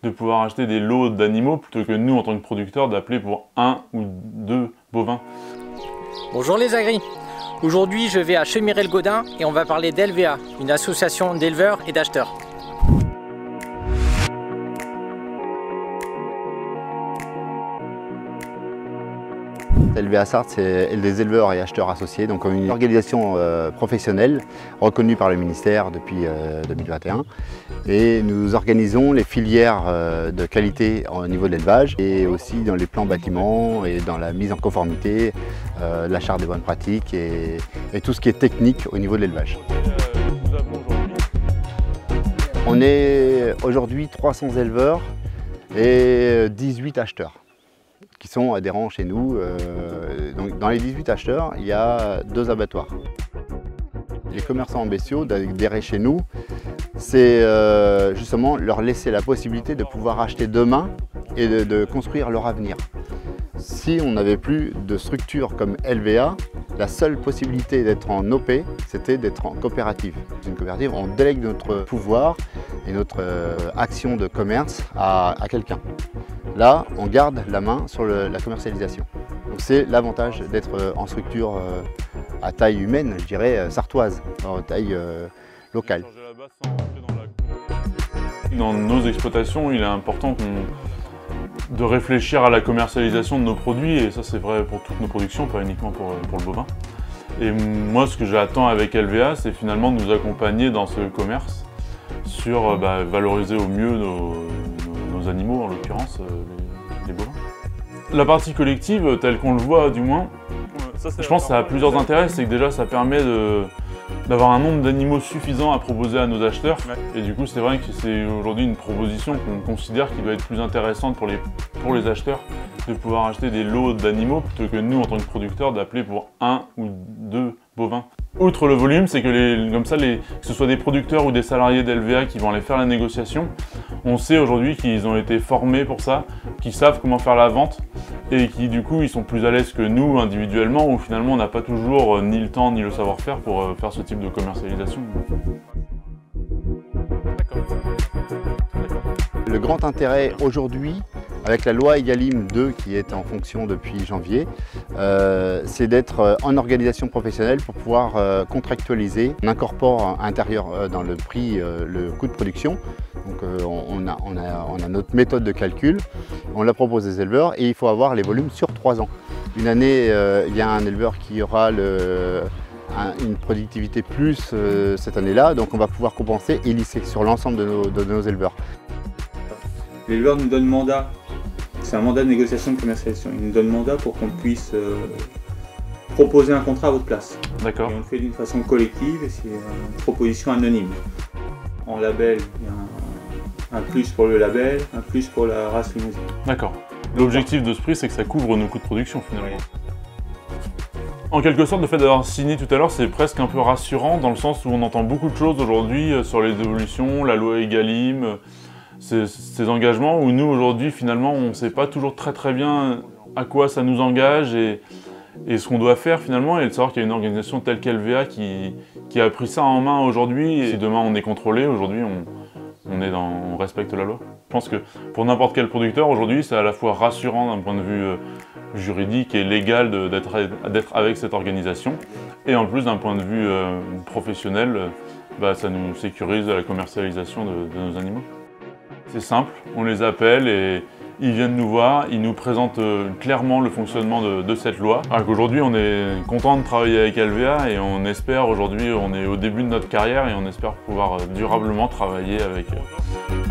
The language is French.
de pouvoir acheter des lots d'animaux plutôt que nous, en tant que producteurs, d'appeler pour 1 ou 2 bovins. Bonjour les agris. Aujourd'hui, je vais à Chemirel-Gaudin et on va parler d'LVA, une association d'éleveurs et d'acheteurs. LVA Sarthe, c'est des éleveurs et acheteurs associés, donc une organisation professionnelle reconnue par le ministère depuis 2021. Et nous organisons les filières de qualité au niveau de l'élevage et aussi dans les plans bâtiments et dans la mise en conformité, la charte des bonnes pratiques et tout ce qui est technique au niveau de l'élevage. On est aujourd'hui 300 éleveurs et 18 acheteurs qui sont adhérents chez nous. Donc dans les 18 acheteurs, il y a 2 abattoirs. Les commerçants en bestiaux d'adhérer chez nous, c'est justement leur laisser la possibilité de pouvoir acheter demain et de construire leur avenir. Si on n'avait plus de structure comme LVA, la seule possibilité d'être en OP, c'était d'être en coopérative. Une coopérative, on délègue notre pouvoir et notre action de commerce à quelqu'un. Là, on garde la main sur la commercialisation. Donc c'est l'avantage d'être en structure à taille humaine, je dirais sartoise, en taille locale. Dans nos exploitations, il est important de réfléchir à la commercialisation de nos produits, et ça c'est vrai pour toutes nos productions, pas uniquement pour le bovin. Et moi, ce que j'attends avec LVA, c'est finalement de nous accompagner dans ce commerce sur valoriser au mieux nos animaux, en l'occurrence les bovins. La partie collective, telle qu'on le voit du moins, je pense que ça a plusieurs intérêts. C'est que déjà ça permet d'avoir un nombre d'animaux suffisant à proposer à nos acheteurs. Et du coup c'est vrai que c'est aujourd'hui une proposition qu'on considère qui doit être plus intéressante pour les acheteurs, de pouvoir acheter des lots d'animaux plutôt que nous en tant que producteurs d'appeler pour 1 ou 2 bovins. Outre le volume, c'est que que ce soit des producteurs ou des salariés d'LVA qui vont aller faire la négociation, on sait aujourd'hui qu'ils ont été formés pour ça, qu'ils savent comment faire la vente et qui du coup ils sont plus à l'aise que nous individuellement, où finalement on n'a pas toujours ni le temps ni le savoir-faire pour faire ce type de commercialisation. Le grand intérêt aujourd'hui, avec la loi Egalim 2 qui est en fonction depuis janvier, c'est d'être en organisation professionnelle pour pouvoir contractualiser. On incorpore à l'intérieur dans le prix le coût de production. Donc on a notre méthode de calcul, on la propose aux éleveurs et il faut avoir les volumes sur 3 ans. Une année, il y a un éleveur qui aura une productivité plus cette année-là, donc on va pouvoir compenser et lisser sur l'ensemble de nos éleveurs. L'éleveur nous donne mandat, c'est un mandat de négociation de commercialisation. Il nous donne mandat pour qu'on puisse proposer un contrat à votre place. D'accord. Et on le fait d'une façon collective et c'est une proposition anonyme. En label, il y a un plus pour le label, un plus pour la race limousine. D'accord. L'objectif de ce prix, c'est que ça couvre nos coûts de production finalement. En quelque sorte, le fait d'avoir signé tout à l'heure, c'est presque un peu rassurant dans le sens où on entend beaucoup de choses aujourd'hui sur les évolutions, la loi Egalim, ces engagements où nous aujourd'hui finalement on ne sait pas toujours très bien à quoi ça nous engage et ce qu'on doit faire finalement, et de savoir qu'il y a une organisation telle qu'LVA qui a pris ça en main aujourd'hui, et si demain on est contrôlé, aujourd'hui on respecte la loi. Je pense que pour n'importe quel producteur aujourd'hui c'est à la fois rassurant d'un point de vue juridique et légal d'être avec cette organisation, et en plus d'un point de vue professionnel, ça nous sécurise la commercialisation de nos animaux. C'est simple, on les appelle et ils viennent nous voir, ils nous présentent clairement le fonctionnement de cette loi. Aujourd'hui, on est content de travailler avec LVA et on espère, aujourd'hui, on est au début de notre carrière et on espère pouvoir durablement travailler avec eux.